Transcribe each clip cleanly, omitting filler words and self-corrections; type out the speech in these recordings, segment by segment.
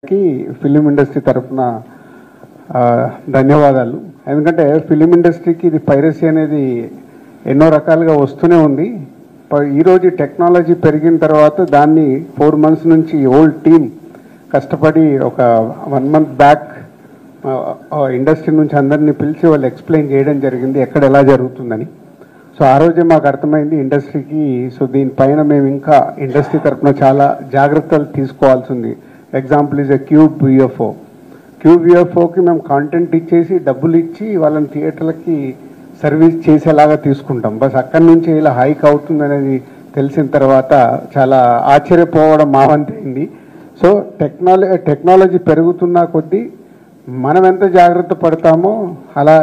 కి film industry తరఫున ధన్యవాదాలు. ఎందుకంటే ఫిలిం ఇండస్ట్రీకి ఇది పైరసీ అనేది ఎన్నో రకాలుగా వస్తూనే ఉంది. ఈరోజు టెక్నాలజీ పెరిగిన తర్వాత దాన్ని 4 months నుంచి ఓల్డ్ టీమ్ కష్టపడి ఒక 1 month బ్యాక్ ఇండస్ట్రీ నుంచి అందరినీ పిలిచి వాళ్ళు ఎక్స్ప్లెయిన్ చేయడం జరిగింది ఎక్కడ ఎలా జరుగుతుందని. సో ఆ రోజే మాకు అర్థమైంది ఇండస్ట్రీకి. సో దీనిపైన మేము ఇంకా ఇండస్ట్రీ తరఫున చాలా జాగ్రత్తలు తీసుకోవాల్సి ఉంది. ఎగ్జాంపుల్ ఈజ్ ఎ క్యూబ్ యూఎఫ్ఓకి మేము కాంటెంట్ ఇచ్చేసి డబ్బులు ఇచ్చి వాళ్ళని థియేటర్లకి సర్వీస్ చేసేలాగా తీసుకుంటాం. బస్ అక్కడి నుంచి ఇలా హైక్ అవుతుంది అనేది తెలిసిన తర్వాత చాలా ఆశ్చర్యపోవడం మా వంతైంది. సో టెక్నాలజీ పెరుగుతున్న కొద్దీ మనం ఎంత జాగ్రత్త పడతామో అలా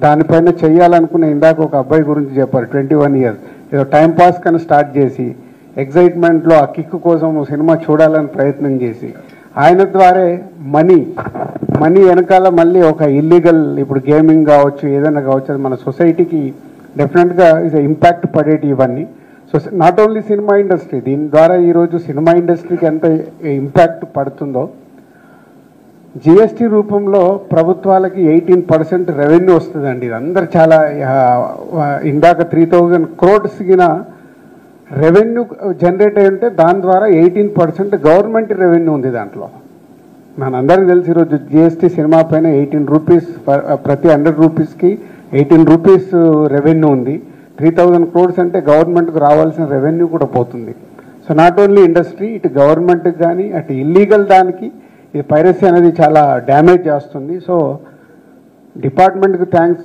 దానిపైన చెయ్యాలనుకునే. ఇందాక ఒక అబ్బాయి గురించి చెప్పారు, 21 years ఏదో టైంపాస్ కన్నా స్టార్ట్ చేసి ఎగ్జైట్మెంట్లో ఆ కిక్ కోసం సినిమా చూడాలని ప్రయత్నం చేసి ఆయన ద్వారా మనీ వెనకాల మళ్ళీ ఒక ఇల్లీగల్ ఇప్పుడు గేమింగ్ కావచ్చు ఏదైనా కావచ్చు అది మన సొసైటీకి డెఫినెట్గా ఇది ఇంపాక్ట్ పడేటి ఇవన్నీ. So not only cinema industry, దీని ద్వారా ఈరోజు సినిమా ఇండస్ట్రీకి ఎంత ఇంపాక్ట్ పడుతుందో జిఎస్టీ రూపంలో ప్రభుత్వాలకి 18% రెవెన్యూ వస్తుందండి. ఇది అందరు చాలా ఇందాక 3000 crores రెవెన్యూ జనరేట్ అయి ఉంటే దాని ద్వారా 18% గవర్నమెంట్ రెవెన్యూ ఉంది దాంట్లో. మనందరికీ తెలిసి ఈరోజు జిఎస్టీ సినిమా పైన 18 rupees ప్రతి 100 rupeesకి 18 rupees రెవెన్యూ ఉంది. 3000 crores అంటే గవర్నమెంట్కి రావాల్సిన రెవెన్యూ కూడా పోతుంది. సో నాట్ ఓన్లీ ఇండస్ట్రీ, ఇటు గవర్నమెంట్కి కానీ అటు ఇల్లీగల్ దానికి ఈ పైరసీ అనేది చాలా డ్యామేజ్ చేస్తుంది. సో డిపార్ట్మెంట్కి థ్యాంక్స్